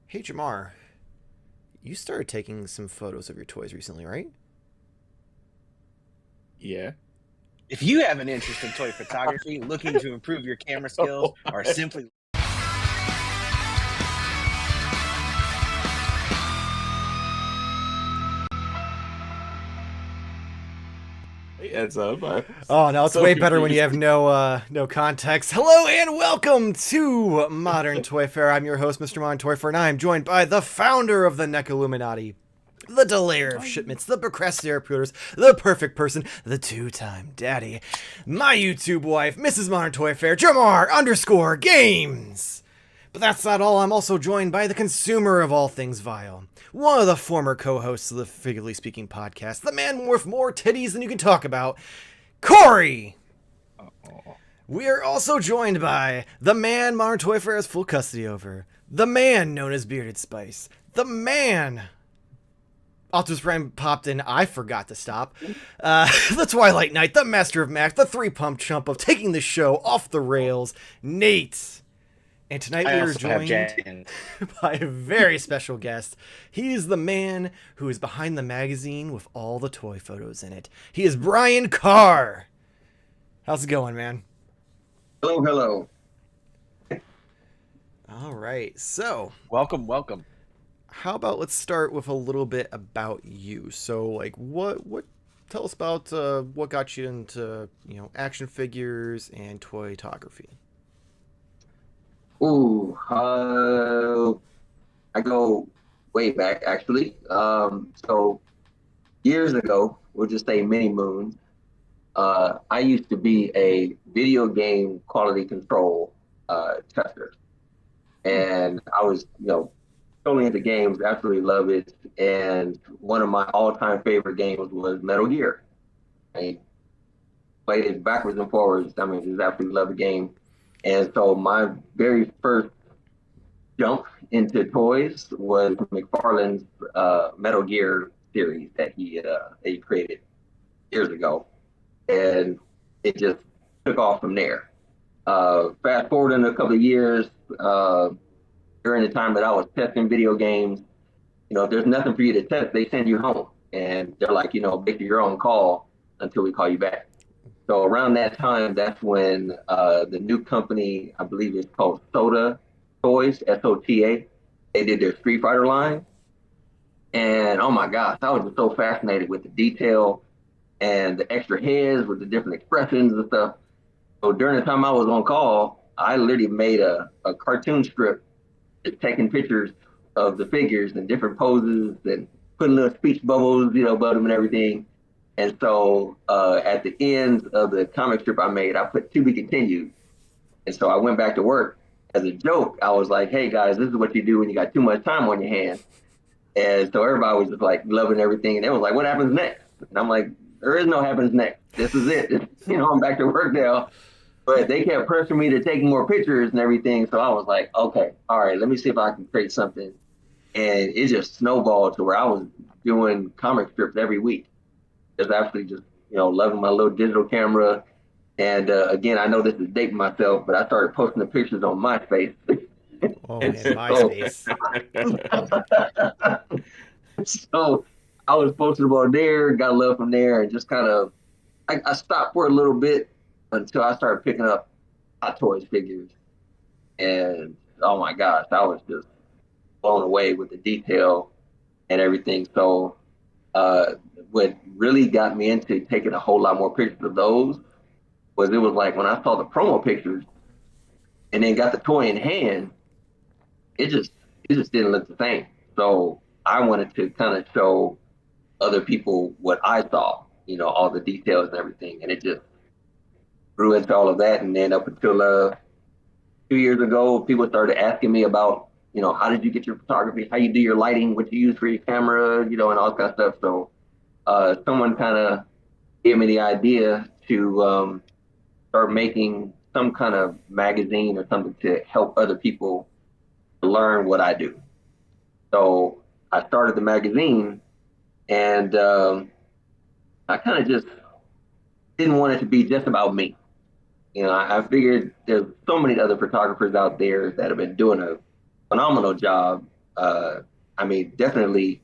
Hey Jamar, you started taking some photos of your toys recently, right? Yeah. If you have an interest in toy photography, looking to improve your camera skills, or simply Yeah, so Oh no, it's so way better when you have confused. no context. Hello and welcome to Modern Toy Fair. I'm your host, Mr. Modern Toy Fair, and I am joined by the founder of the Neck Illuminati, the delayer of shipments, the procrastinator pooters, the perfect person, the two-time daddy, my YouTube wife, Mrs. Modern Toy Fair, Jamar_Games. But that's not all. I'm also joined by the consumer of all things vile, one of the former co-hosts of the Figuratively Speaking podcast, the man with more titties than you can talk about, Corey. Uh-oh. We are also joined by the man Modern Toy Fair has full custody over, the man known as Bearded Spice, the man. Optimus Prime popped in. I forgot to stop. The Twilight Knight, the Master of Mac, the three-pump chump of taking the show off the rails, Nate. And tonight we I are also have joined Jan. by a very special guest. He is the man who is behind the magazine with all the toy photos in it. He is Brian Carr. How's it going, man? Hello, hello. All right. So, Welcome. how about let's start with a little bit about you. So, like, what tell us about what got you into, action figures and toytography. Ooh, I go way back actually. So years ago, we'll just say many moons. I used to be a video game quality control tester, and I was, totally into games. Absolutely love it. And one of my all-time favorite games was Metal Gear. I played it backwards and forwards. I mean, just absolutely love the game. And so my very first jump into toys was McFarlane's Metal Gear series that he created years ago, and it just took off from there. Fast forward in a couple of years, during the time that I was testing video games, if there's nothing for you to test, they send you home, and they're like, make your own call until we call you back. So around that time, that's when the new company, I believe it's called Soda Toys, SOTA, they did their Street Fighter line. And oh my gosh, I was just so fascinated with the detail and the extra heads with the different expressions and stuff. So during the time I was on call, I literally made a cartoon strip just taking pictures of the figures and different poses and putting little speech bubbles, above them and everything. And so at the end of the comic strip I made, I put to be continued. And so I went back to work. As a joke, I was like, hey guys, this is what you do when you got too much time on your hands. And so everybody was just like loving everything. And they was like, what happens next? And I'm like, there is no happens next. This is it. I'm back to work now. But they kept pressuring me to take more pictures and everything. So I was like, okay, all right, let me see if I can create something. And it just snowballed to where I was doing comic strips every week. Just absolutely just, loving my little digital camera. And again, I know this is dating myself, but I started posting the pictures on MySpace. Oh, man, MySpace. So I was posting them on there, got love from there, and just kind of, I stopped for a little bit until I started picking up Hot Toys figures. And oh my gosh, I was just blown away with the detail and everything. So what really got me into taking a whole lot more pictures of those was it was like when I saw the promo pictures and then got the toy in hand, it just didn't look the same. So I wanted to kind of show other people what I saw, all the details and everything. And it just grew into all of that. And then up until 2 years ago, people started asking me about, how did you get your photography, how you do your lighting, what you use for your camera, and all that kind of stuff. So someone kind of gave me the idea to start making some kind of magazine or something to help other people learn what I do. So I started the magazine, and I kind of just didn't want it to be just about me. I figured there's so many other photographers out there that have been doing a phenomenal job I mean, definitely,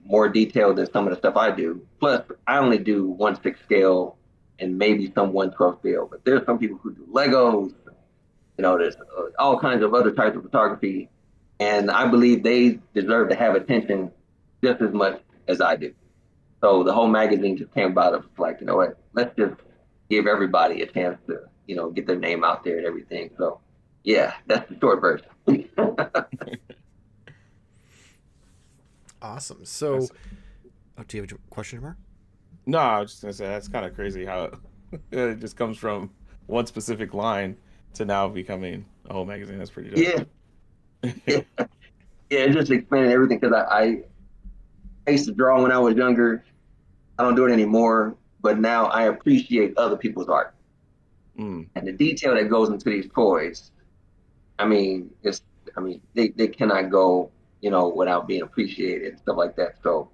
more detailed than some of the stuff I do. Plus, I only do 1/6 scale and maybe some 1/12 scale. But there's some people who do Legos. There's all kinds of other types of photography, and I believe they deserve to have attention just as much as I do. So the whole magazine just came about of like, what, let's just give everybody a chance to, get their name out there and everything. So yeah, that's the short version. Awesome. So, do you have a question, Jarmar? No, I was just gonna say that's kind of crazy how it just comes from one specific line to now becoming a whole magazine. That's pretty dope. Yeah, yeah, it just expanded everything because I used to draw when I was younger. I don't do it anymore, but now I appreciate other people's art and the detail that goes into these toys. I mean, they cannot go, without being appreciated and stuff like that. So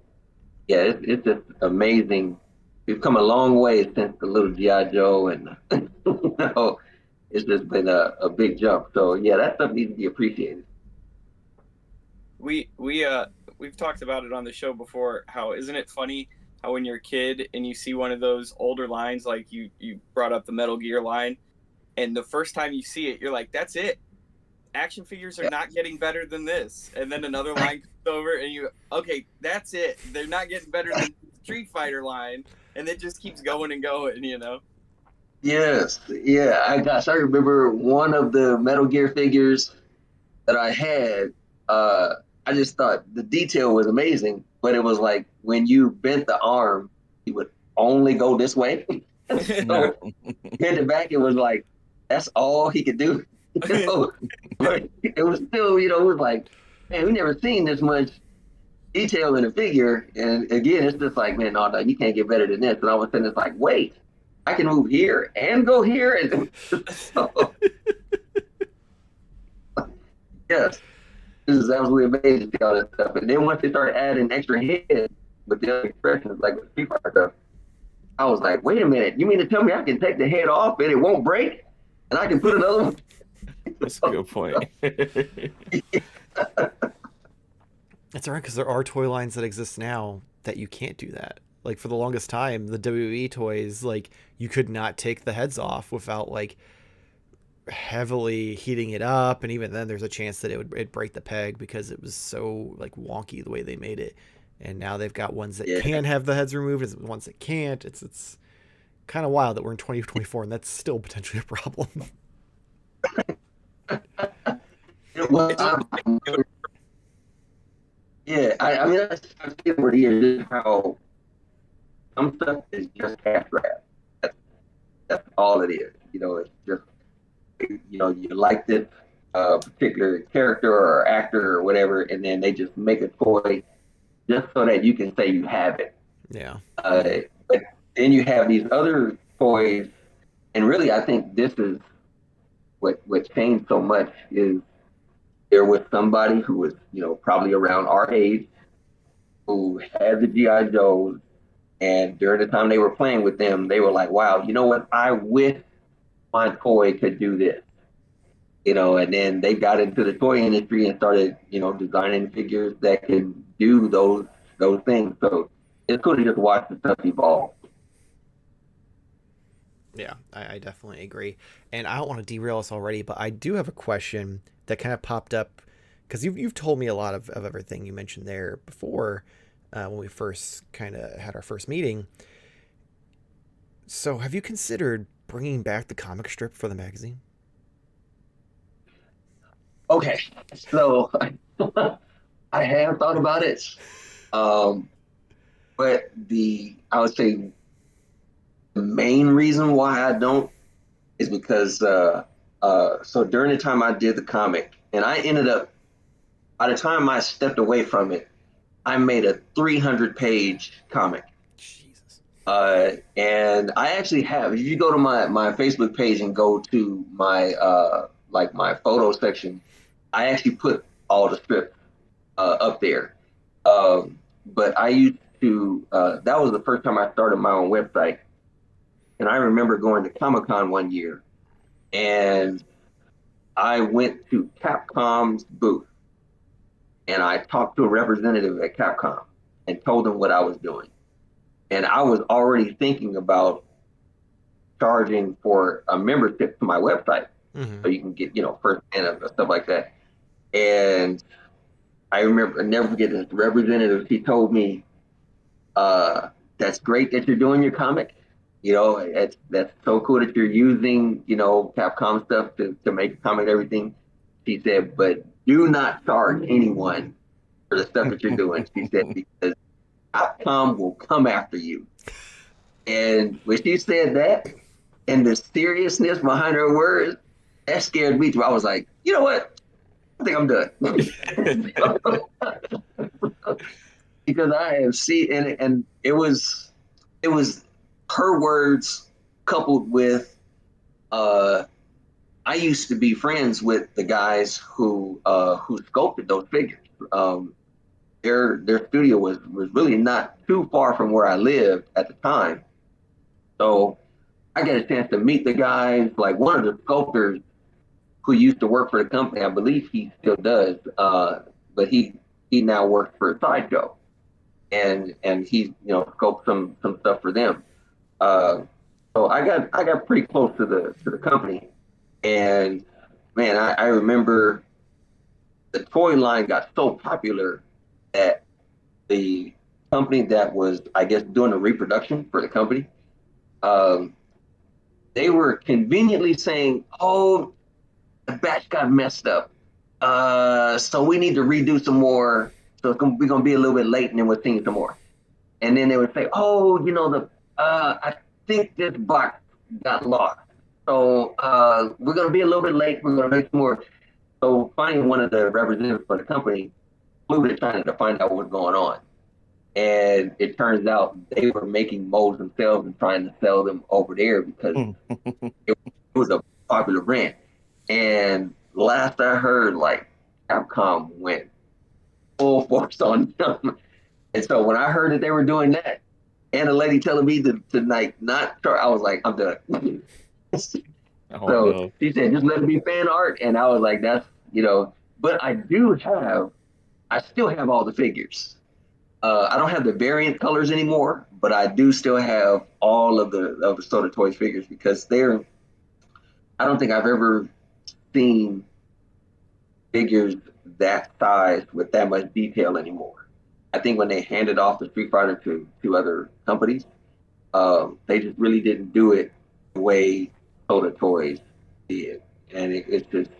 yeah, it's just amazing. We've come a long way since the little G.I. Joe, and it's just been a big jump. So yeah, that stuff needs to be appreciated. We've talked about it on the show before. How isn't it funny how when you're a kid and you see one of those older lines, like you brought up the Metal Gear line, and the first time you see it, you're like, that's it. Action figures are not getting better than this. And then another line comes over and okay, that's it. They're not getting better than the Street Fighter line. And it just keeps going and going, Yes. Yeah. I remember one of the Metal Gear figures that I had. I just thought the detail was amazing, but it was like when you bent the arm, he would only go this way. So in the back, it was like, that's all he could do. But it was still, it was like, man, we never seen this much detail in a figure. And again, it's just like, man, no, you can't get better than this. And all of a sudden, it's like, wait, I can move here and go here. And so, yes, this is absolutely amazing to see all that stuff. And then once they started adding extra heads with the other expressions, like with Street Fighter stuff, I was like, wait a minute, you mean to tell me I can take the head off and it won't break? And I can put another one? That's a good point. That's all right, because there are toy lines that exist now that you can't do that. Like, for the longest time, the WWE toys, like, you could not take the heads off without, like, heavily heating it up, and even then there's a chance that it'd break the peg because it was so, like, wonky the way they made it. And now they've got ones that can have the heads removed and ones that can't. It's kind of wild that we're in 2024 and that's still potentially a problem. Yeah, I mean, that's over the years how some stuff is just cash grab. That's all it is. It's just, you like this particular character or actor or whatever, and then they just make a toy just so that you can say you have it. Yeah. But then you have these other toys, and really, I think this is what changed so much is there was somebody who was, probably around our age who had the G.I. Joes, and during the time they were playing with them, they were like, wow, you know what? I wish my toy could do this. And then they got into the toy industry and started, designing figures that can do those things. So it's cool to just watch the stuff evolve. Yeah, I definitely agree. And I don't want to derail us already, but I do have a question that kind of popped up because you've told me a lot of everything you mentioned there before when we first kind of had our first meeting. So have you considered bringing back the comic strip for the magazine? Okay, so I have thought about it, but I would say the main reason why I don't is because so during the time I did the comic, and I ended up, by the time I stepped away from it, I made a 300-page comic. Jesus. And I actually have, if you go to my Facebook page and go to my my photo section, I actually put all the strips up there. But I used to, that was the first time I started my own website. And I remember going to Comic-Con one year, and I went to Capcom's booth. and I talked to a representative at Capcom and told them what I was doing. And I was already thinking about charging for a membership to my website, so you can get, first hand and stuff like that. And I remember, I never forget this representative. He told me, "That's great that you're doing your comic. That's so cool that you're using, Capcom stuff to make a comic and everything." She said, "But do not charge anyone for the stuff that you're doing." She said, "Because Capcom will come after you." And when she said that, and the seriousness behind her words, that scared me too. I was like, you know what? I think I'm done. Because I have seen, and it was her words coupled with, I used to be friends with the guys who sculpted those figures. Their studio was really not too far from where I lived at the time. So I got a chance to meet the guys. Like, one of the sculptors who used to work for the company, I believe he still does, but he now works for a sideshow, and he sculpts some stuff for them. So I got pretty close to the company, and man, I remember the toy line got so popular that the company that was, I guess, doing the reproduction for the company, they were conveniently saying, "Oh, the batch got messed up, so we need to redo some more. So we're gonna be a little bit late, and then we'll sing some more." And then they would say, "Oh, I think this box got lost, so we're gonna be a little bit late. We're gonna make some more." So finally, one of the representatives for the company flew to China to find out what was going on. And it turns out they were making molds themselves and trying to sell them over there because it was a popular brand. And last I heard, like, Capcom went full force on them. And so when I heard that they were doing that, and a lady telling me to like not start, I was like, I'm done. So she said, "Just let it be fan art," and I was like, "That's But I still have all the figures. I don't have the variant colors anymore, but I do still have all of the Soda Toys figures because I don't think I've ever seen figures that size with that much detail anymore. I think when they handed off the Street Fighter to other companies, they just really didn't do it the way Soda Toys did, and it's just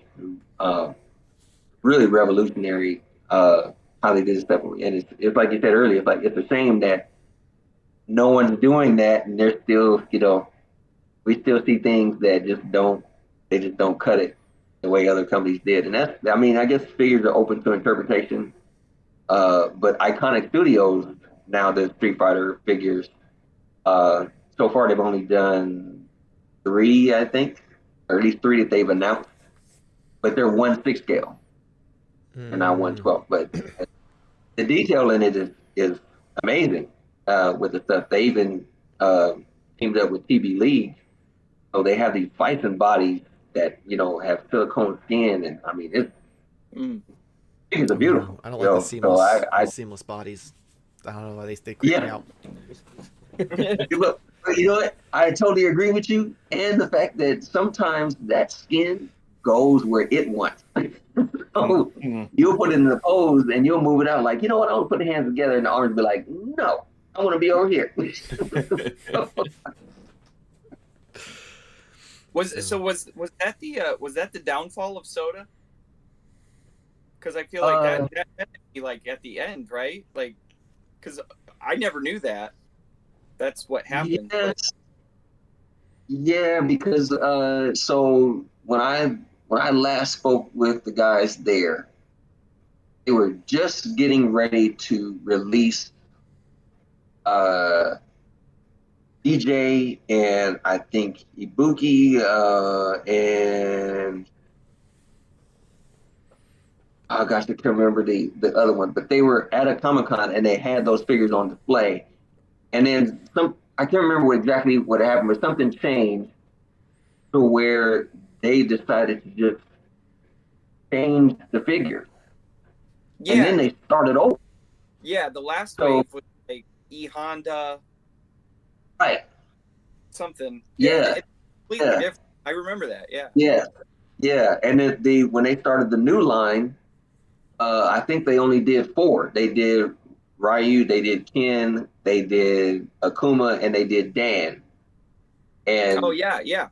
really revolutionary how they did stuff. And it's like you said earlier, it's a shame that no one's doing that, and they're still, we still see things that just don't cut it the way other companies did. And I guess figures are open to interpretation. But Iconic Studios, now the Street Fighter figures, so far they've only done 3, I think, or at least 3 that they've announced. But they're 1/6 scale and not 1/12. But the detail in it is amazing with the stuff. They even teamed up with TB League, so they have these bison bodies that have silicone skin, and I mean it's beautiful. I don't like the seamless, so seamless bodies. I don't know why they creep me out. Look, you know what? I totally agree with you, and the fact that sometimes that skin goes where it wants. So you'll put it in the pose and you'll move it out like, I want to put the hands together, and the arms be like, no, I want to be over here. Was that the downfall of Soda? Because I feel like that had to be like at the end, right? Like, because I never knew that. That's what happened. Yes. Yeah, because so when I last spoke with the guys there, they were just getting ready to release DJ and I think Ibuki and oh gosh, I can't remember the other one, but they were at a Comic-Con and they had those figures on display. And then I can't remember exactly what happened, but something changed to where they decided to just change the figure. and then Yeah, they started over. yeah. The last So wave was like E Honda right, something. Yeah, yeah, it's completely yeah, different. I remember that. Yeah. yeah, yeah. And then when they started the new line, I think they only did four. They did Ryu, they did Ken, they did Akuma, and they did Dan. Oh And yeah, yeah.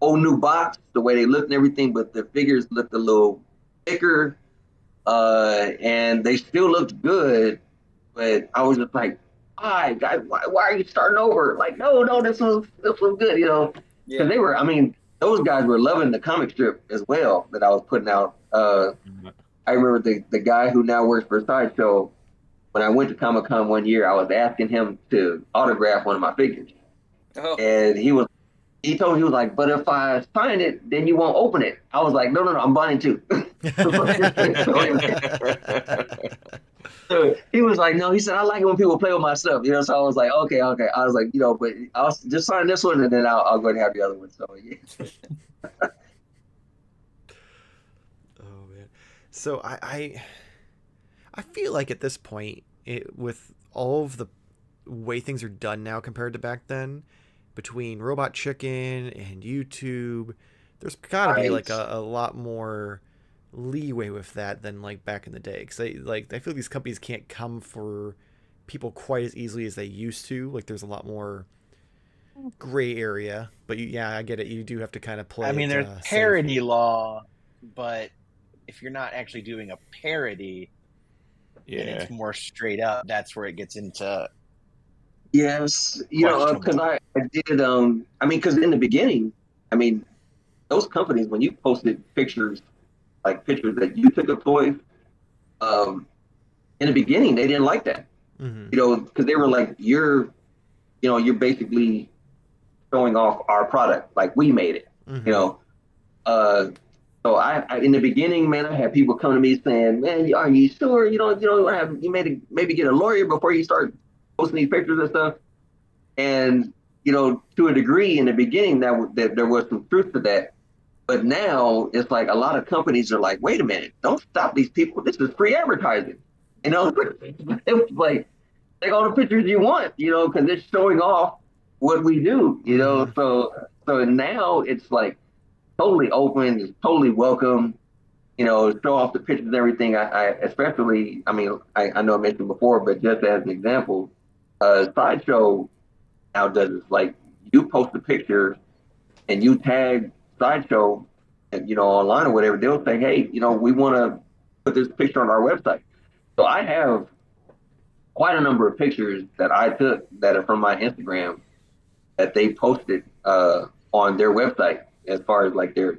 whole new box, the way they looked and everything, but the figures looked a little thicker, and they still looked good. But I was just like, "Hi, guys, why are you starting over?" Like, no, this was good, because Yeah. they were. I mean, those guys were loving the comic strip as well that I was putting out. I remember the guy who now works for Sideshow. When I went to Comic Con one year, I was asking him to autograph one of my figures, Oh. and he told me, he was like, "But if I sign it, then you won't open it." I was like, "No, I'm buying two." So he was like, "No," he said, "I like it when people play with my stuff." So I was like, "Okay." I was like, but I'll just sign this one, and then I'll go and have the other one. So yeah. Oh man. So I feel like at this point, with all of the way things are done now compared to back then, between Robot Chicken and YouTube, there's got to be Right. like a lot more leeway with that than like back in the day. Because I feel these companies can't come for people quite as easily as they used to. Like there's a lot more gray area. But yeah, I get it. You do have to kind of play. I mean, it, there's safe. parody law, but if you're not actually doing a parody and Yeah. it's more straight up, that's where it gets into Yes, questionable. because I did. I mean, because in the beginning, I mean, those companies when you posted pictures, like pictures that you took of toys, um, in the beginning they didn't like that. Mm-hmm. Because they were like, you're basically showing off our product, like we made it. Mm-hmm. Uh, so I in the beginning, man, I had people come to me saying, "Man, are you sure you maybe get a lawyer before you start posting these pictures and stuff?" And to a degree, in the beginning, that there was some truth to that. But now it's like a lot of companies are like, "Wait a minute, don't stop these people. This is free advertising." It's like take all the pictures you want, because it's showing off what we do, Mm-hmm. So now it's like totally open, it's totally welcome, show off the pictures and everything. I especially, I mean, I know I mentioned before, but just as an example, Sideshow now does this. Like you post a picture and you tag Sideshow, and, online or whatever, they'll say, "Hey, we want to put this picture on our website." So I have quite a number of pictures that I took that are from my Instagram that they posted on their website as far as like their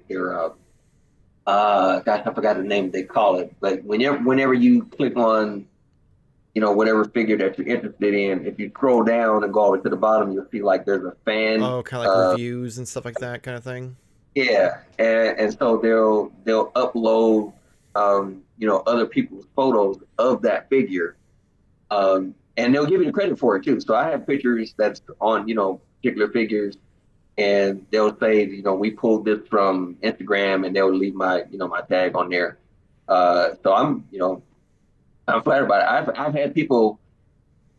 gosh, I forgot the name they call it, but whenever you click on whatever figure that you're interested in, if you scroll down and go all the way to the bottom, you'll see like there's a fan. Oh, kind of like reviews and stuff like that kind of thing. Yeah, and so they'll upload other people's photos of that figure, and they'll give you the credit for it too. So I have pictures that's on particular figures, and they'll say we pulled this from Instagram, and they'll leave my tag on there. So I'm flattered by it. I've had people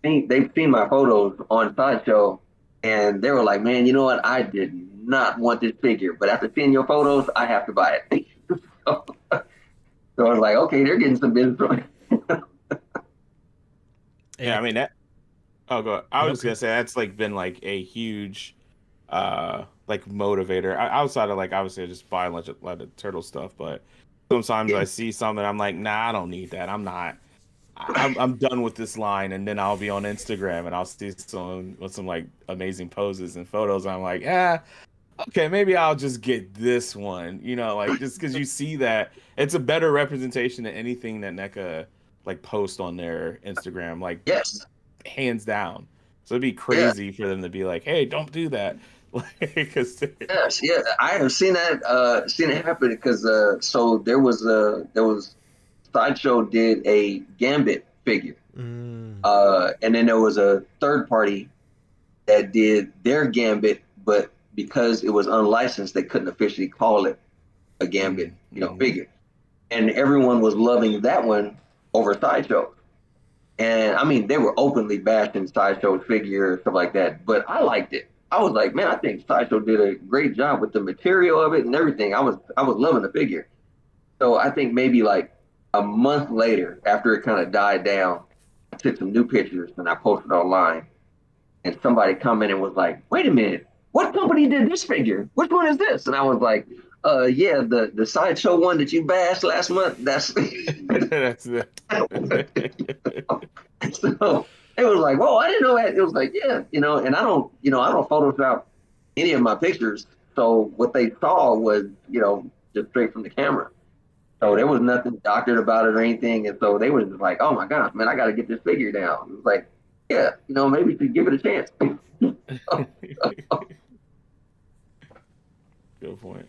they've seen my photos on Sideshow, and they were like, "Man, you know what? I did not want this figure, but after seeing your photos, I have to buy it." so, so I was like, "Okay, they're getting some business from it." Yeah, I mean that. Oh, go. I was just Okay. gonna say that's like been like a huge, like motivator outside of like obviously I just buy a lot of turtle stuff, but sometimes I see something I'm like, nah, I don't need that. I'm done with this line, and then I'll be on Instagram and I'll see someone with some like amazing poses and photos. And I'm like, yeah, okay, maybe I'll just get this one. Like just because you see that it's a better representation than anything that NECA like post on their Instagram, like Yes. hands down. So it'd be Yeah. crazy for them to be like, hey, don't do that, like because Yes. Yeah. I have seen that. Seen it happen because so there was Sideshow did a Gambit figure, Mm. and then there was a third party that did their Gambit, but because it was unlicensed, they couldn't officially call it a Gambit, Mm-hmm. figure. and everyone was loving that one over Sideshow. And I mean, they were openly bashing Sideshow's figure, stuff like that, but I liked it. I was like, man, I think Sideshow did a great job with the material of it and everything. I was loving the figure. So I think maybe like a month later, after it kind of died down, I took some new pictures and I posted online. And somebody commented and was like, wait a minute, what company did this figure? Which one is this? And I was like, yeah, the Sideshow one that you bashed last month. That's That's it. So it was like, whoa, I didn't know that. It was like, yeah, and I don't Photoshop any of my pictures. So what they saw was, just straight from the camera. So there was nothing doctored about it or anything. And so they were just like, oh my gosh, man, I got to get this figure down. It was like, yeah, maybe to give it a chance. Good point.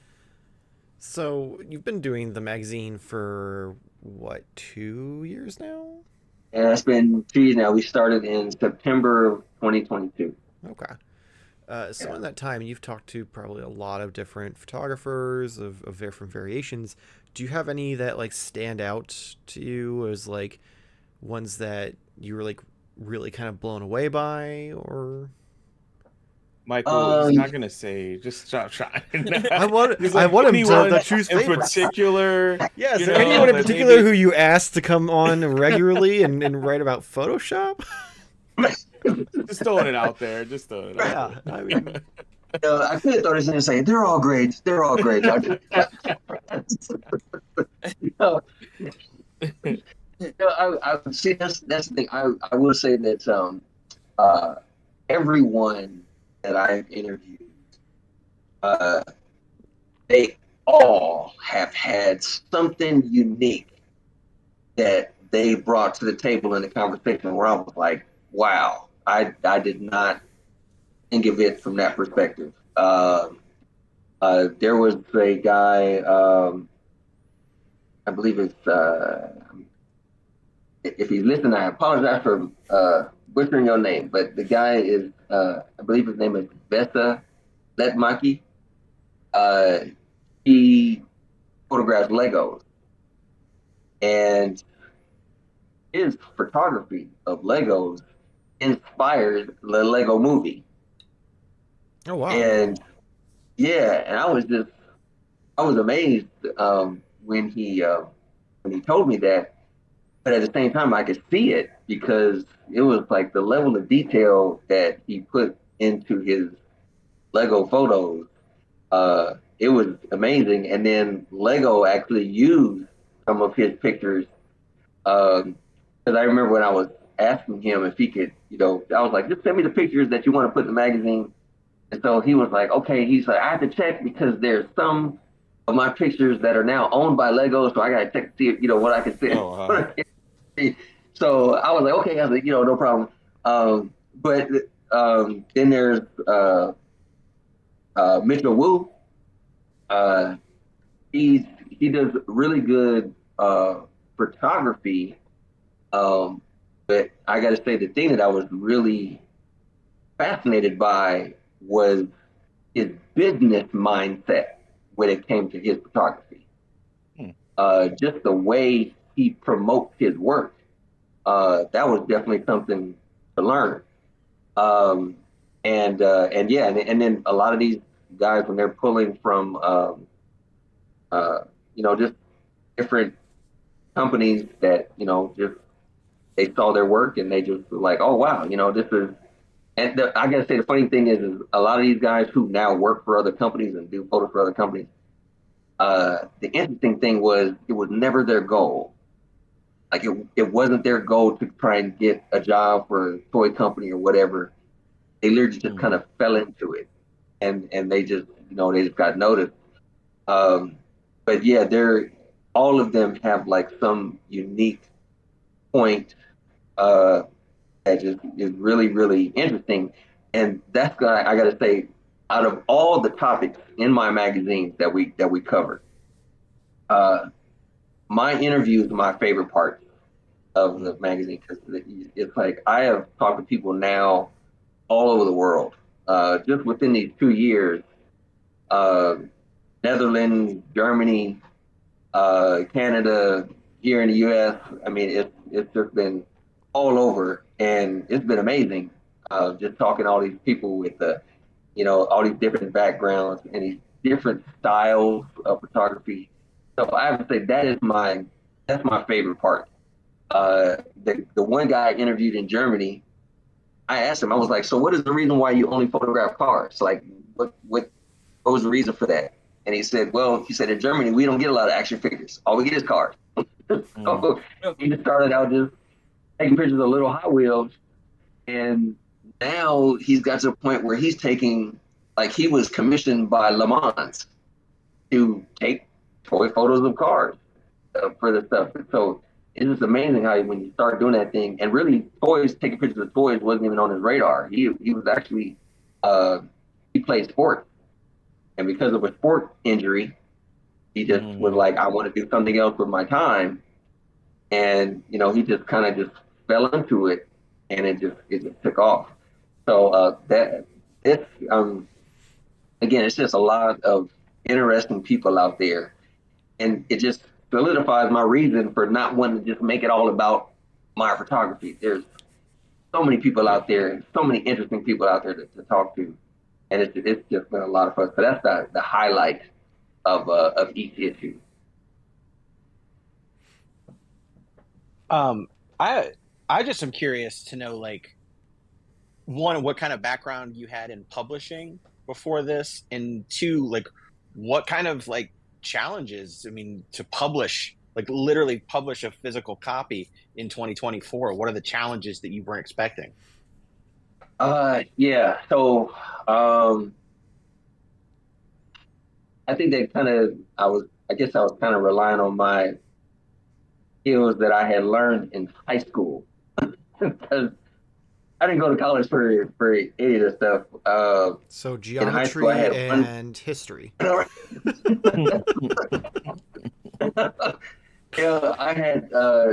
So you've been doing the magazine for what, 2 years now? And it's been 2 years now. We started in September of 2022. Okay. So in that time, you've talked to probably a lot of different photographers of different variations. Do you have any that like stand out to you as like ones that you were like really kind of blown away by, or? Michael, he's not gonna say. Just stop trying. I want him to choose in favorites. particular. Yes, is there anyone in particular who you asked to come on regularly and write about Photoshop? Just throwing it out there. Just throwing it out there. I mean, I could throw this in and say they're all great. They're all great. I see. That's the thing. I will say that everyone that I've interviewed, they all have had something unique that they brought to the table in the conversation where I was like, wow, I did not think of it from that perspective. There was a guy, I believe it's, if he's listening, I apologize for butchering your name, but the guy is, I believe his name is Vesa Letmaki. He photographs Legos, and his photography of Legos inspired the Lego movie. oh wow. And yeah, and I was amazed when he told me that, but at the same time I could see it because it was like the level of detail that he put into his Lego photos. It was amazing. And then Lego actually used some of his pictures. Because I remember when I was asking him if he could, I was like, just send me the pictures that you want to put in the magazine. And so he was like, okay. He's like, I have to check because there's some of my pictures that are now owned by Lego. So I got to check to see, what I can see. So I was like, okay. I was like, no problem. But then there's Mitchell Wu. He does really good photography. But I got to say, the thing that I was really fascinated by was his business mindset when it came to his photography. Just the way he promotes his work. That was definitely something to learn. And then a lot of these guys, when they're pulling from, just different companies that, just they saw their work and they just were like, oh, wow, this is, and I got to say, the funny thing is a lot of these guys who now work for other companies and do photos for other companies, the interesting thing was it was never their goal. Like it wasn't their goal to try and get a job for a toy company or whatever. They literally just kind of fell into it, and they just they just got noticed. But yeah, all of them have like some unique point that just is really, really interesting. And that's I got to say, out of all the topics in my magazines that we cover, my interview is my favorite part of the magazine because it's like I have talked to people now all over the world. Just within these 2 years, Netherlands, Germany, Canada, here in the U.S. I mean, it's just been all over, and it's been amazing. Just talking to all these people with all these different backgrounds and these different styles of photography. So I have to say that's my favorite part. The one guy I interviewed in Germany, I asked him, I was like, so what is the reason why you only photograph cars? Like, what was the reason for that? And he said, well, in Germany, we don't get a lot of action figures. All we get is cars. So he just started out just taking pictures of little Hot Wheels. And now he's got to a point where he's taking, like, he was commissioned by Le Mans to take toy photos of cars for the stuff. So it's just amazing how when you start doing that thing, and really taking pictures of toys wasn't even on his radar. He was actually, he played sports. And because of a sport injury, he just was like, I want to do something else with my time. And, he just kind of just fell into it, and it just took off. So again, it's just a lot of interesting people out there. And it just solidifies my reason for not wanting to just make it all about my photography. There's so many people out there, and so many interesting people out there to talk to. And it's just been a lot of fun. So that's the highlight of each issue. I just am curious to know, like, one, what kind of background you had in publishing before this, and two, like, what kind of like challenges, I mean, to publish, like literally publish a physical copy in 2024. What are the challenges that you weren't expecting? Yeah. So I think that I guess I was kind of relying on my skills that I had learned in high school. Because I didn't go to college for any of this stuff. So in high school, geometry and history. Yeah, I had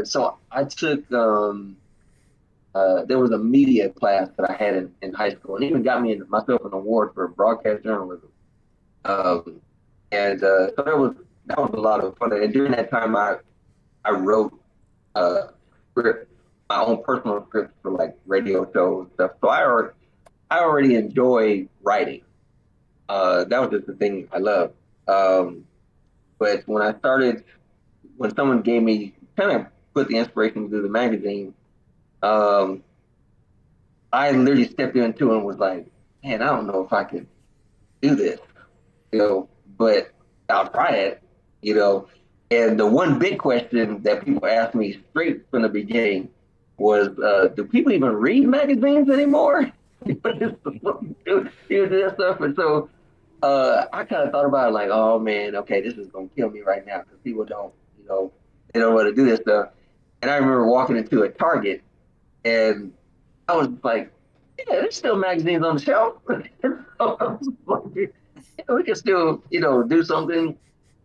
so I took there was a media class that I had in high school, and even got me myself an award for broadcast journalism. And so that was a lot of fun. And during that time, I wrote scripts, my own personal scripts for like radio shows and stuff. So I already enjoy writing. That was just the thing I loved. But when someone gave me, kind of put the inspiration to do the magazine, I literally stepped into it and was like, man, I don't know if I could do this, but I'll try it, And the one big question that people asked me straight from the beginning was, do people even read magazines anymore? do this stuff. And so I kind of thought about it like, oh man, okay, this is going to kill me right now because people don't, they don't want to do this stuff. And I remember walking into a Target and I was like, yeah, there's still magazines on the shelf. So I was like, we can still, do something.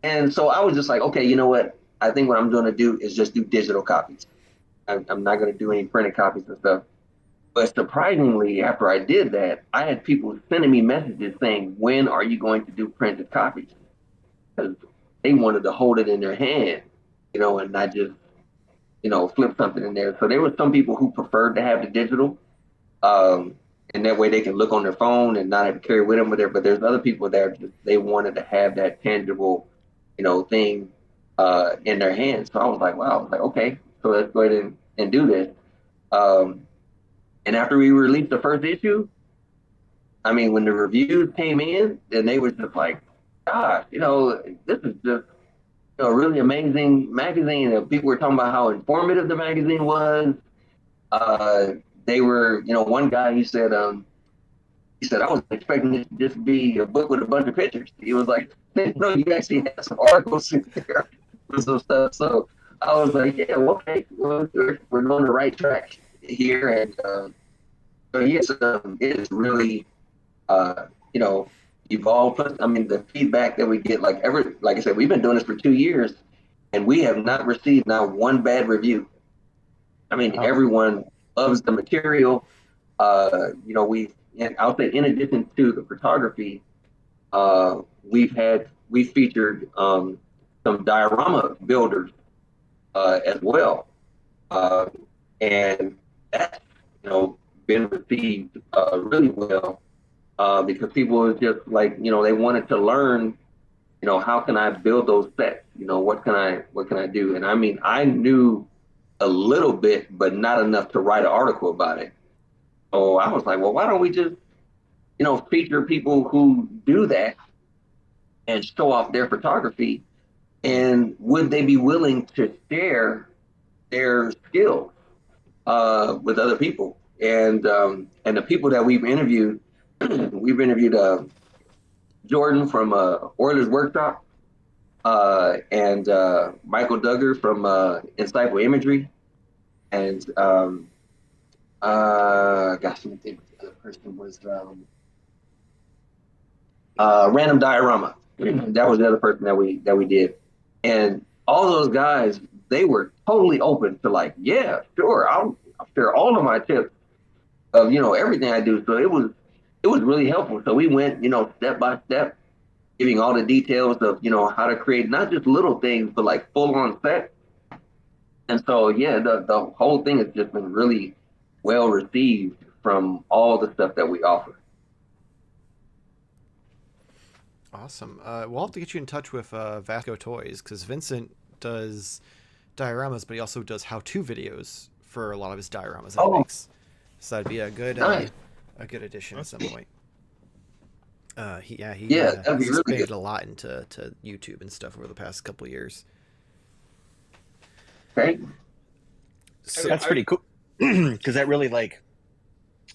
And so I was just like, okay, you know what? I think what I'm going to do is just do digital copies. I'm not going to do any printed copies and stuff. But surprisingly, after I did that, I had people sending me messages saying, when are you going to do printed copies? Because they wanted to hold it in their hand, and not just, flip something in there. So there were some people who preferred to have the digital. And that way they can look on their phone and not have to carry with them with it. But there's other people that they wanted to have that tangible, thing in their hands. So I was like, wow, I was like, okay, so let's go ahead and do this. And after we released the first issue, I mean, when the reviews came in, then they were just like, gosh, this is just a really amazing magazine. And people were talking about how informative the magazine was. They were, one guy, he said, I was expecting this to just be a book with a bunch of pictures. He was like, no, you actually have some articles in there with some stuff. So I was like, yeah, okay, well, we're on the right track here. And so yes, it is really, evolved. Plus, I mean, the feedback that we get, like I said, we've been doing this for 2 years and we have not received not one bad review. I mean, everyone loves the material. I'll say in addition to the photography, we've featured some diorama builders as well, and that's been received really well because people are just like they wanted to learn how can I build those sets, what can I do, and I mean I knew a little bit but not enough to write an article about it. So I was like, well, why don't we just feature people who do that and show off their photography, and would they be willing to share their skills with other people? And the people that we've interviewed, Jordan from Oilers Workshop, and Michael Duggar from Insightful Imagery, and gosh, let me think what the other person was. Random Diorama. That was the other person that we did, and all those guys, they were totally open to like, yeah, sure, I'll share all of my tips of everything I do. So it was really helpful. So we went step by step, giving all the details of how to create not just little things but like full on set. And so yeah, the whole thing has just been really well received from all the stuff that we offer. Awesome. We'll have to get you in touch with Vasco Toys, because Vincent does dioramas, but he also does how-to videos for a lot of his dioramas that he makes. So that'd be a good addition at some point. He's that'd be really expanded good. a lot into YouTube and stuff over the past couple of years. Okay. So, That's pretty cool, because that really like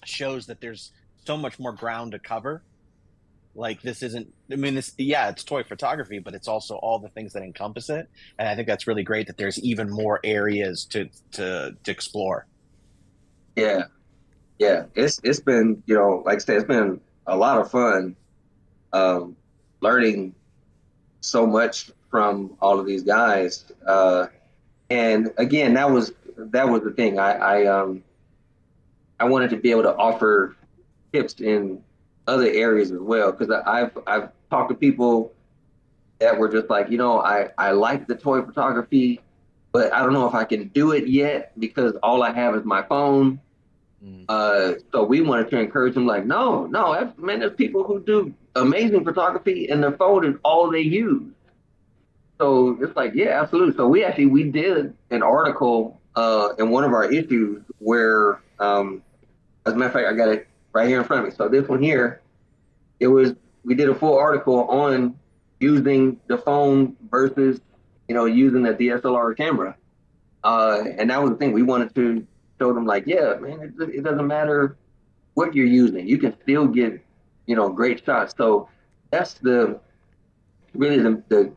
shows that there's so much more ground to cover. Like this isn't, I mean, it's toy photography, but it's also all the things that encompass it. And I think that's really great that there's even more areas to explore. Yeah. It's been, like I said, it's been a lot of fun learning so much from all of these guys. And again, that was the thing. I wanted to be able to offer tips in other areas as well, because I've talked to people that were just like, I like the toy photography, but I don't know if I can do it yet because all I have is my phone. So we wanted to encourage them, like, no, man, there's people who do amazing photography and their phone is all they use. So it's like, yeah, absolutely. So we did an article in one of our issues where, as a matter of fact, I got it right here in front of me. So this one here, we did a full article on using the phone versus, using the DSLR camera. And that was the thing. We wanted to show them, like, yeah, man, it doesn't matter what you're using. You can still get, great shots. So that's really the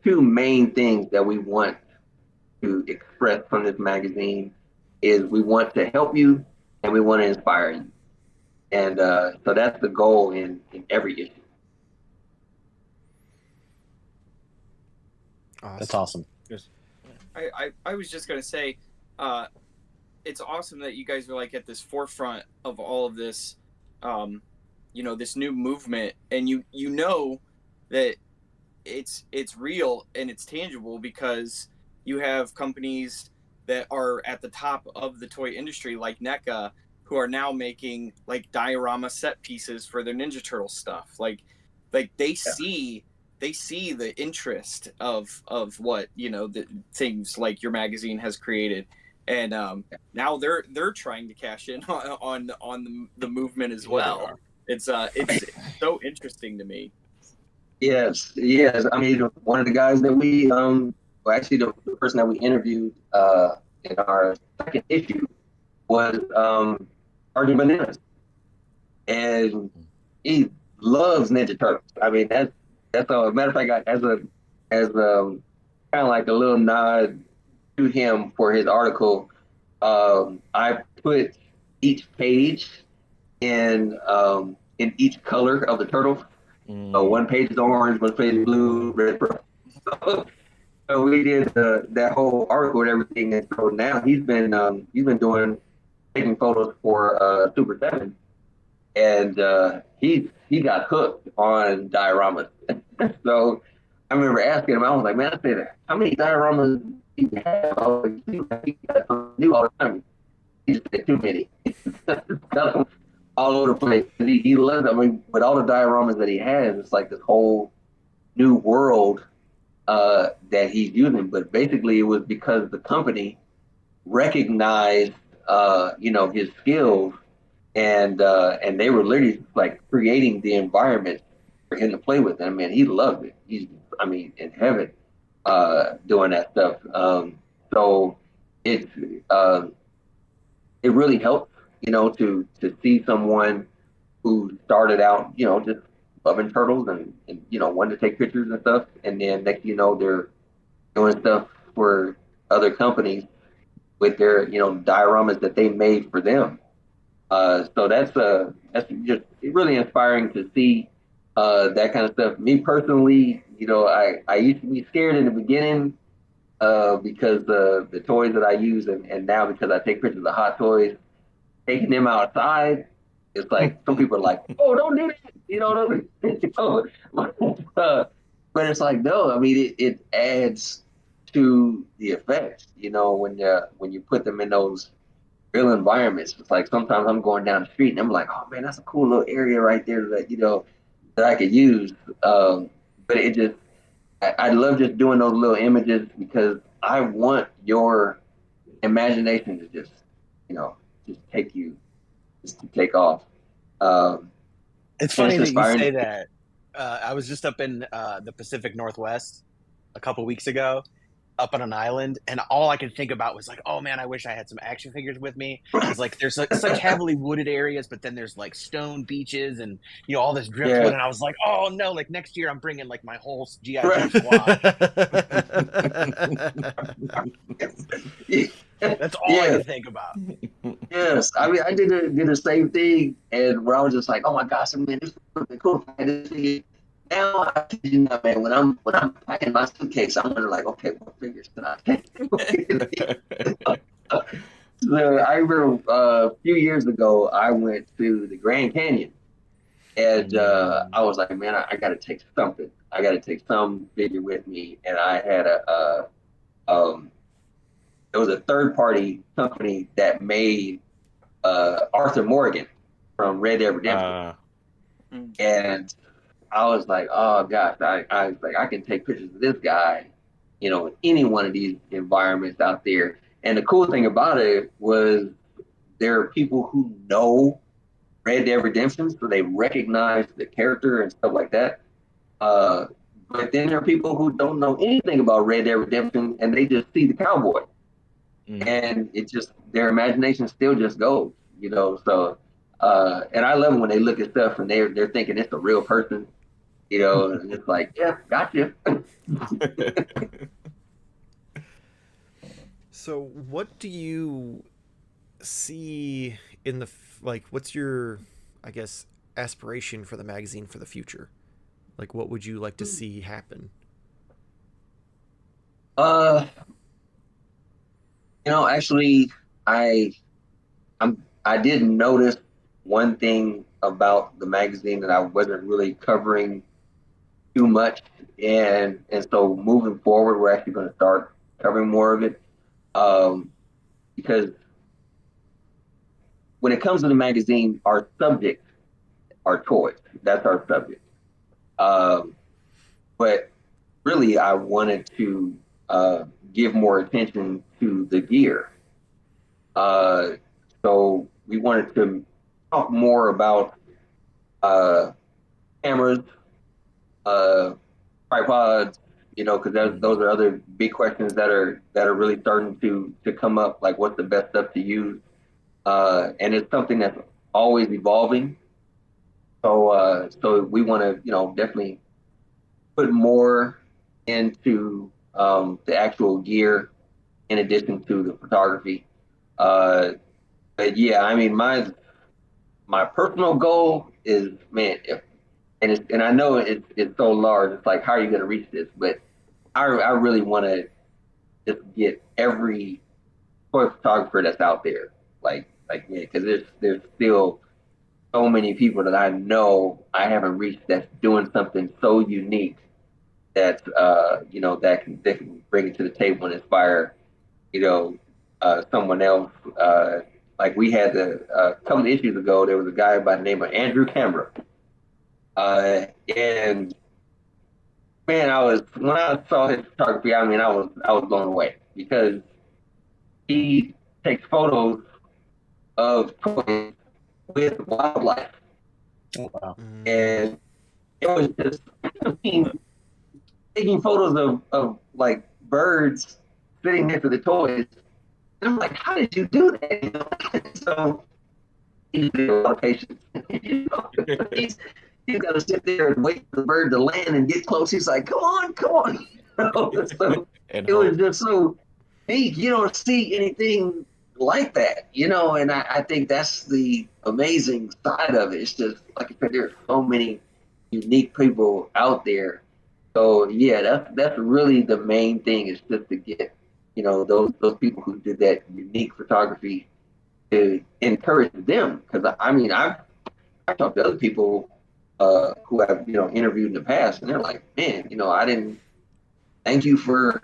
two main things that we want to express from this magazine is we want to help you and we want to inspire you. And so that's the goal in every issue. awesome. That's awesome. I was just gonna say, it's awesome that you guys are like at this forefront of all of this, this new movement, and you know that it's real and it's tangible because you have companies that are at the top of the toy industry like NECA, who are now making like diorama set pieces for their Ninja Turtle stuff. Like they see the interest of what the things like your magazine has created, and now they're trying to cash in on the movement as well. It's so interesting to me. Yes. I mean, one of the guys that actually the person that we interviewed in our second issue was Sergeant Bananas, and he loves Ninja Turtles. I mean, that's a matter of fact. As kind of like a little nod to him for his article, I put each page in each color of the turtle. So one page is orange, one page is blue, red, purple. So we did that whole article and everything, and so now he's been taking photos for Super 7, and he got hooked on dioramas. So I remember asking him, I was like, man, I said, how many dioramas do you have? I was like, he got something new all the time. He just said, too many. All over the place. He loves, I mean, with all the dioramas that he has, it's like this whole new world that he's using. But basically, it was because the company recognized, his skills, and they were literally like creating the environment for him to play with. And I mean, he loved it. He's, I mean, in heaven doing that stuff. So it it really helps, to see someone who started out, just loving turtles and wanted to take pictures and stuff, and then next they're doing stuff for other companies with their dioramas that they made for them. So that's just really inspiring to see that kind of stuff. Me personally, I used to be scared in the beginning because the toys that I use, and now because I take pictures of hot toys, taking them outside, it's like some people are like, "Oh, don't do that," but it's like, no, I mean, it adds to the effect, when you put them in those real environments. It's like sometimes I'm going down the street and I'm like, oh man, that's a cool little area right there that that I could use. But it just, I love just doing those little images because I want your imagination to just, just to take off. It's funny that you inspiring. say that. I was just up in the Pacific Northwest a couple weeks ago, up on an island, and all I could think about was like, oh man, I wish I had some action figures with me. It's like there's such heavily wooded areas, but then there's like stone beaches and all this driftwood, Yeah. and I was like, oh no, like next year I'm bringing like my whole GI Joe Right. squad. That's all I Yeah. could think about. Yes, I mean, I did the same thing, and where I was just like, "Oh my gosh, man, this is really cool." Now, I kid you not, man, when I'm packing my suitcase, I'm wondering like, okay, what figures can I take? So I remember a few years ago, I went to the Grand Canyon, and I was like, man, I got to take something. I got to take some figure with me, and I had it was a third party company that made Arthur Morgan from Red Dead Redemption. And I was like, oh gosh, I was like, I can take pictures of this guy, in any one of these environments out there. And the cool thing about it was there are people who know Red Dead Redemption, so they recognize the character and stuff like that. But then there are people who don't know anything about Red Dead Redemption, and they just see the cowboy. And it just, their imagination still just goes, so and I love when they look at stuff and they're thinking it's a real person, and it's like, yeah, gotcha. So what do you see in the what's your, I guess, aspiration for the magazine for the future? Like, what would you like to see happen? Actually, I did notice one thing about the magazine that I wasn't really covering too much, and so moving forward, we're actually going to start covering more of it, because when it comes to the magazine, our subject are toys. That's our subject. But really, I wanted to give more attention to the gear. So we wanted to talk more about cameras, tripods, because those are other big questions that are really starting to come up. Like, what's the best stuff to use? And it's something that's always evolving. So we want to, definitely put more into the actual gear in addition to the photography. But yeah, I mean, my personal goal is, man, and I know it's so large. It's like, how are you going to reach this? But I really want to just get every toy photographer that's out there, like yeah, because there's still so many people that I know I haven't reached that's doing something so unique that that can bring it to the table and inspire, someone else. Like we had a couple of issues ago, there was a guy by the name of Andrew Camera, and man, when I saw his photography, I mean, I was blown away because he takes photos of toys with wildlife, Oh wow. and it was just I mean, taking photos of like birds sitting next to the toys. And I'm like, how did you do that? So he's got a lot of patience. he's, he's got to sit there and wait for the bird to land and get close. He's like, come on, come on. So And it was hope. just so neat. You don't see anything like that, and I think that's the amazing side of it. It's just, like I said, there's so many unique people out there. So yeah, that's really the main thing is just to get, those people who did that unique photography to encourage them. Because I mean, I've talked to other people who I've interviewed in the past, and they're like, man, I didn't thank you for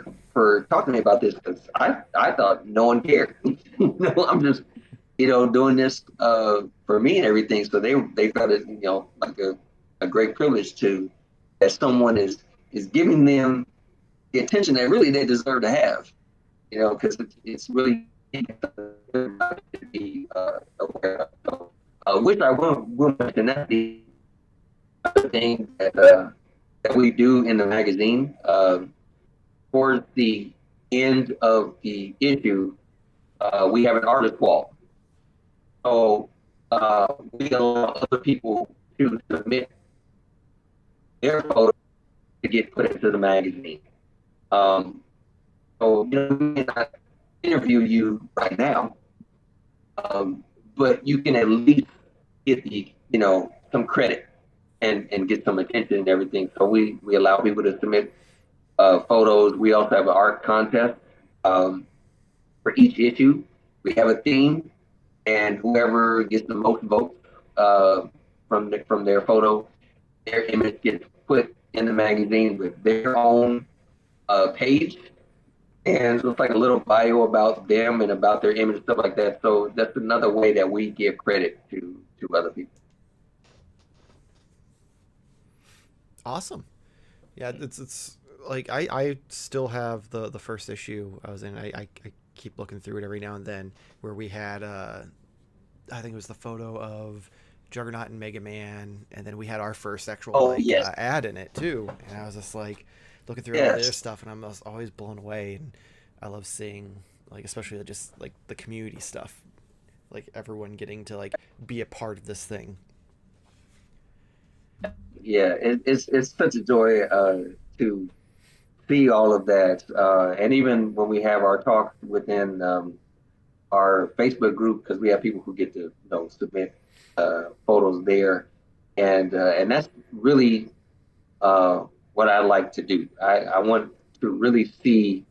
talking to me about this because I thought no one cared. I'm just doing this for me and everything. So they felt it like a great privilege to that someone is giving them the attention that really they deserve to have. Because it's really to be aware of. So, which I will mention that the other thing that we do in the magazine. Towards the end of the issue, we have an artist wall. So we allow other people to submit their photos to get put into the magazine. So we may not interview you right now, but you can at least get the some credit and get some attention and everything. So we allow people to submit photos. We also have an art contest for each issue. We have a theme, and whoever gets the most votes from their photo, their image gets put in the magazine with their own page, and so it's like a little bio about them and about their image and stuff like that. So that's another way that we give credit to other people. Awesome. Yeah, it's like I still have the first issue I was in. I keep looking through it every now and then where we had I think it was the photo of Juggernaut and Mega Man, and then we had our first actual Yes. ad in it too. And I was just like looking through all Yes. their stuff, and I'm just always blown away. And I love seeing like especially just like the community stuff, like everyone getting to like be a part of this thing. Yeah, it's such a joy to see all of that, and even when we have our talks within our Facebook group, because we have people who get to submit photos there, and that's really what I like to do. I want to really see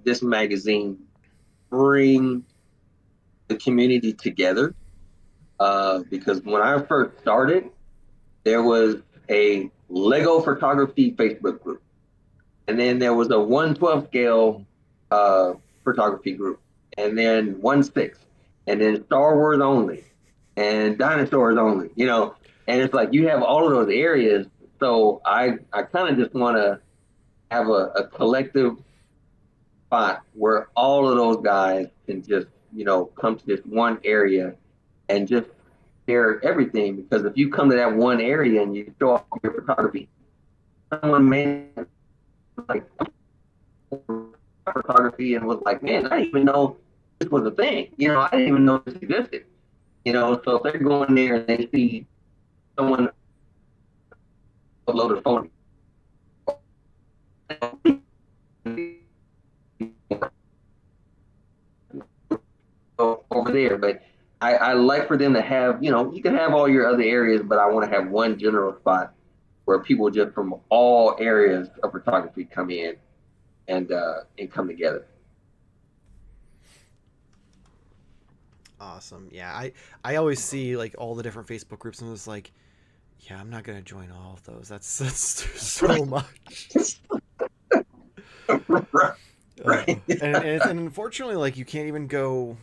this magazine bring the community together, because when I first started, there was a Lego photography Facebook group, and then there was a 1/12 scale photography group, and then 1/6, and then Star Wars only, and dinosaurs only. And it's like you have all of those areas. So I kind of just want to have a collective spot where all of those guys can just come to this one area and just share everything. Because if you come to that one area and you show off your photography, someone may like photography and was like, man, I didn't even know this was a thing. I didn't even know this existed. So if they're going there and they see someone upload a photo over there, but I like for them to have, you can have all your other areas, but I want to have one general spot where people just from all areas of photography come in and come together. Awesome. Yeah, I always see like all the different Facebook groups, and it's like, Yeah, I'm not gonna join all of those. That's so much. Right. And unfortunately, like you can't even go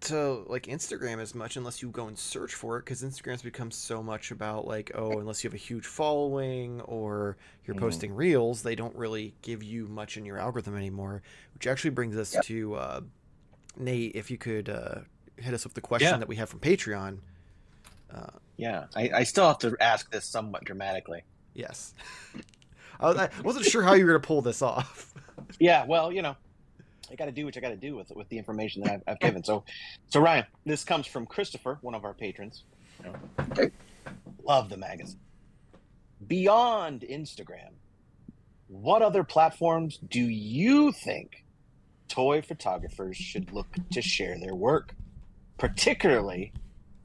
to like Instagram as much unless you go and search for it, because Instagram's become so much about like, oh, unless you have a huge following or you're posting reels, they don't really give you much in your algorithm anymore. Which actually brings us to Nate, if you could hit us with the question that we have from Patreon. I still have to ask this somewhat dramatically. Yes. I wasn't sure how you were going to pull this off. Yeah, well, you know, I got to do what I got to do with the information that I've given. So Ryan, this comes from Christopher, one of our patrons. Okay. Love the magazine. Beyond Instagram, what other platforms do you think toy photographers should look to share their work, particularly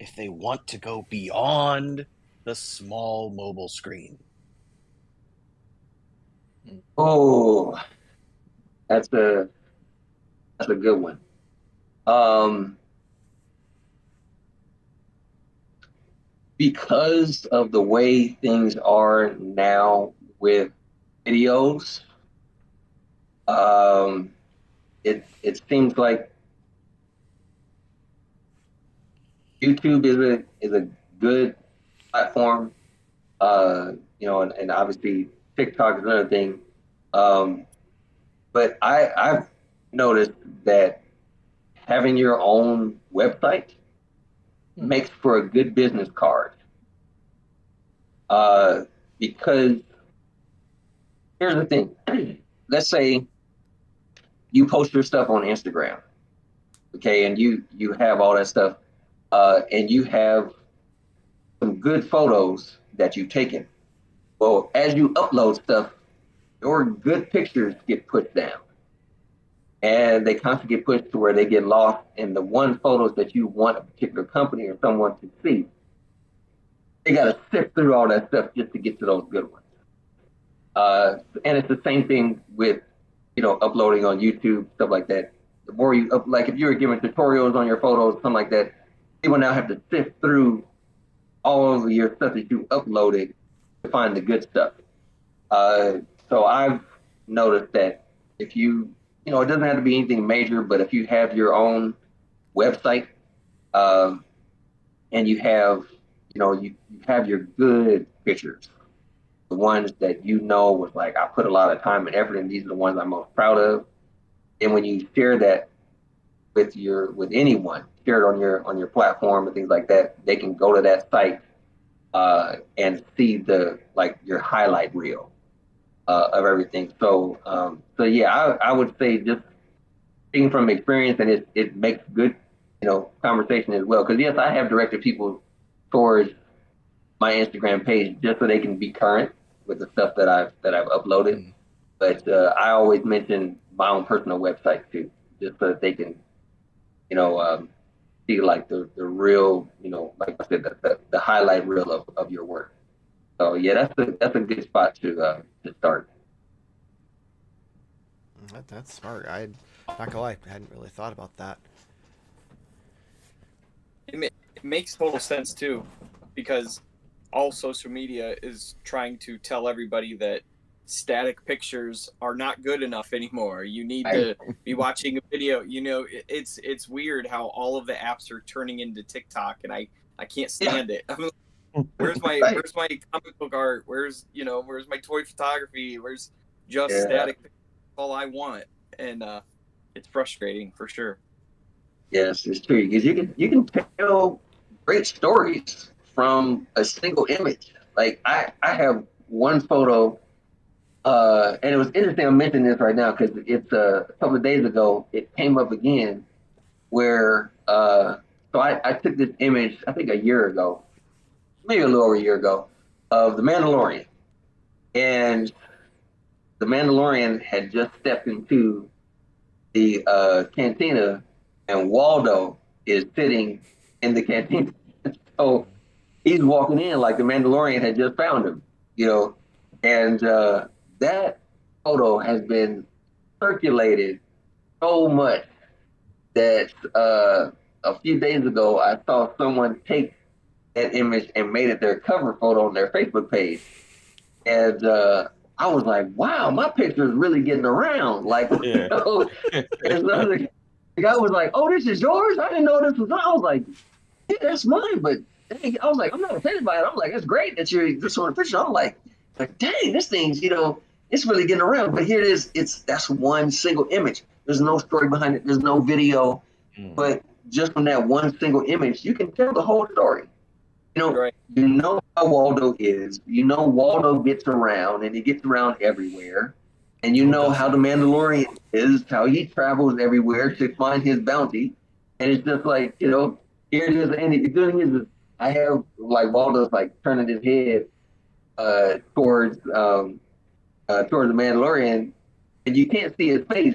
if they want to go beyond the small mobile screen? Oh, that's a good one. Because of the way things are now with videos, it seems like YouTube is a good platform. You know, and obviously TikTok is another thing. But I've noticed that having your own website makes for a good business card. Because here's the thing. Let's say you post your stuff on Instagram, okay, and you have all that stuff, and you have some good photos that you've taken. Well, as you upload stuff, your good pictures get pushed down. And they constantly get pushed to where they get lost in the one photos that you want a particular company or someone to see. They got to sift through all that stuff just to get to those good ones. And it's the same thing with, you know, uploading on YouTube, stuff like that. The more you like, if you were giving tutorials on your photos, something like that, people now have to sift through all of your stuff that you uploaded to find the good stuff. So I've noticed that if you know, it doesn't have to be anything major, but if you have your own website, and you have, you know, you have your good pictures, the ones that you know was like, I put a lot of time and effort and these are the ones I'm most proud of. And when you share that with anyone, share it on your platform and things like that, they can go to that site and see your highlight reel of everything. So yeah, I would say, just speaking from experience, and it makes good, you know, conversation as well. Because yes, I have directed people towards my Instagram page just so they can be current with the stuff that I've uploaded. But I always mention my own personal website too, just so that they can, you know, see like the real, you know, like I said, the highlight reel of your work. So yeah, that's a good spot to start. That's smart. I'm not gonna lie, I hadn't really thought about that. It makes total sense too, because all social media is trying to tell everybody that static pictures are not good enough anymore. You need to be watching a video. You know, it's weird how all of the apps are turning into TikTok, and I can't stand it. I'm like, where's my comic book art? Where's my toy photography? Where's just static? All I want, and it's frustrating for sure. Yes, it's true, because you can tell great stories from a single image. Like I have one photo, and it was interesting I'm mentioning this right now because it's a couple of days ago it came up again where so I took this image, I think a year ago, maybe a little over a year ago, of the Mandalorian. And the Mandalorian had just stepped into the cantina, and Waldo is sitting in the cantina. So he's walking in like the Mandalorian had just found him, you know. And that photo has been circulated so much that a few days ago I saw someone take that image and made it their cover photo on their Facebook page. And I was like, wow, my picture is really getting around. Like, Yeah. and so the guy was like, oh, this is yours? I didn't know this was. I was like, yeah, that's mine. But dang, I was like, I'm not offended by it. I'm like, it's great that you're this sort of picture. I'm like, dang, this thing's, it's really getting around. But here it is. That's one single image. There's no story behind it. There's no video. But just from that one single image, you can tell the whole story. Right. You know how Waldo is. You know Waldo gets around, and he gets around everywhere. And you know how the Mandalorian is, how he travels everywhere to find his bounty. And it's just like, here it is. And the good thing is I have, like, Waldo's, like, turning his head towards the Mandalorian, and you can't see his face,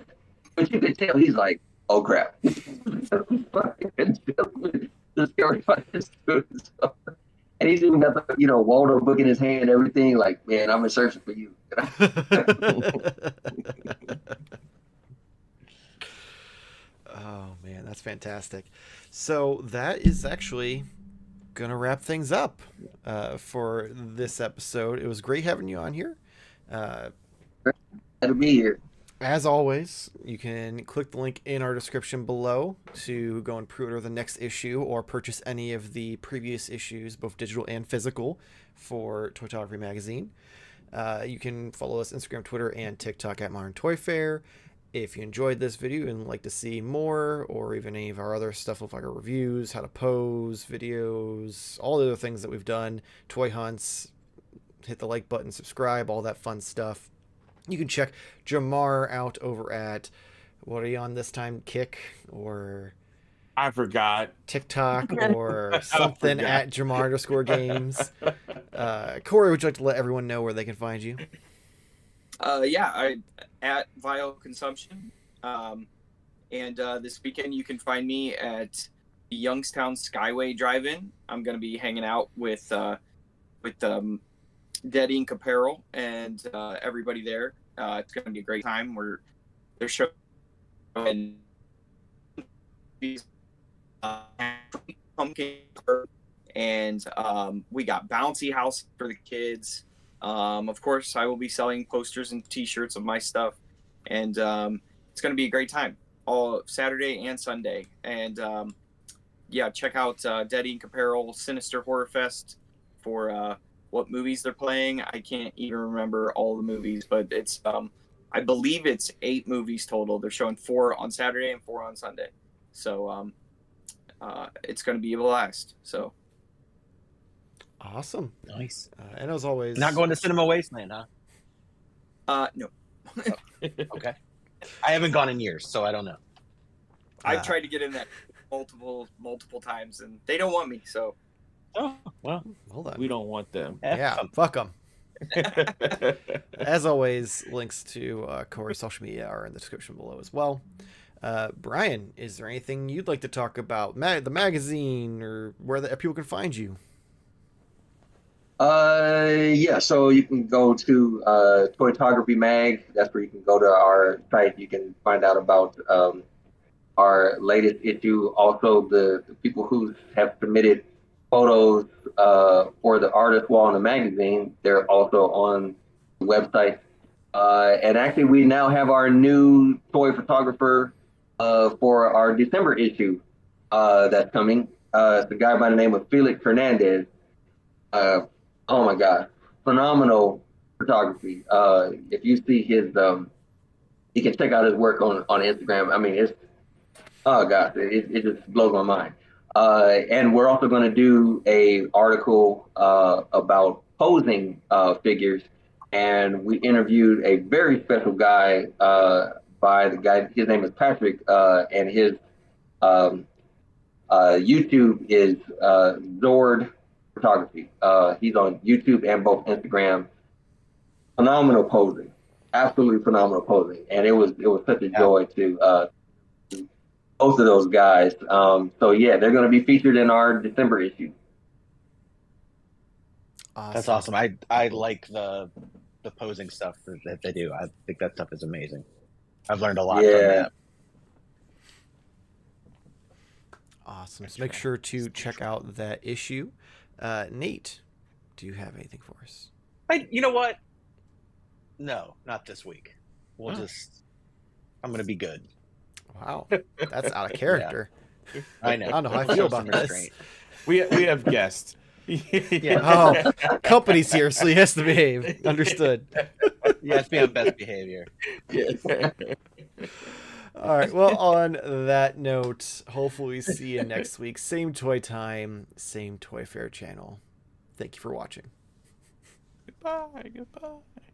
but you can tell he's like, oh, crap. The scary part is too. So, and he's even got the, Waldo book in his hand, everything. Like, man, I'm in search for you. Oh man, that's fantastic. So that is actually gonna wrap things up for this episode. It was great having you on here. Glad to be here. As always, you can click the link in our description below to go and pre-order the next issue or purchase any of the previous issues, both digital and physical, for Toytography Magazine. You can follow us Instagram, Twitter, and TikTok at Modern Toy Fair. If you enjoyed this video and like to see more, or even any of our other stuff like our reviews, how to pose, videos, all the other things that we've done, toy hunts, hit the like button, subscribe, all that fun stuff. You can check Jarmar out over at, what are you on this time, Kick or I forgot. TikTok or something at Jarmar_games. Corey, would you like to let everyone know where they can find you? At Vile Consumption. And this weekend you can find me at the Youngstown Skyway Drive-In. I'm going to be hanging out with Dead Ink Apparel and everybody there. It's going to be a great time. They're showing pumpkin, and we got bouncy house for the kids. Of course, I will be selling posters and T-shirts of my stuff, and it's going to be a great time all Saturday and Sunday. And check out Dead Ink Apparel Sinister Horror Fest for what movies they're playing. I can't even remember all the movies, but it's I believe it's 8 movies total. They're showing 4 on Saturday and 4 on Sunday, so it's going to be a blast. So awesome, nice. And as always, Not going to Cinema Wasteland, huh? No. Okay. I haven't gone in years, so I don't know. I've tried to get in that multiple times, and they don't want me. So. Oh, well, hold on. We don't want them. Yeah, fuck them. As always, links to Corey's social media are in the description below as well. Brian, is there anything you'd like to talk about? The magazine, or where people can find you? Yeah, so you can go to Toytography Mag. That's where you can go to our site. You can find out about our latest issue. Also, the people who have submitted photos for the artist wall in the magazine, they're also on the website. And actually, we now have our new toy photographer for our December issue that's coming. It's a guy by the name of Felix Hernandez. Oh my God, phenomenal photography. If you see his, you can check out his work on Instagram. I mean, it's, oh gosh, it just blows my mind. And we're also going to do a article about posing figures, and we interviewed a very special guy by the guy. His name is Patrick, and his YouTube is Zord Photography. He's on YouTube and both Instagram. Phenomenal posing, absolutely phenomenal posing, and it was such a joy to both of those guys. So yeah, they're going to be featured in our December issue. Awesome. That's awesome. I like the posing stuff that they do. I think that stuff is amazing. I've learned a lot from that. Awesome. So make sure to check out that issue. Nate, do you have anything for us? You know what? No, not this week. We'll Oh. I'm gonna be good. Wow, that's out of character. I know. I don't know how I I'll feel show some about this. restraint. We have guests. Oh, company's here, so he has to behave. Understood. Yeah, it's be on best behavior. Yes. All right. Well, on that note, hopefully we see you next week. Same toy time, same Toy Fair channel. Thank you for watching. Goodbye. Goodbye.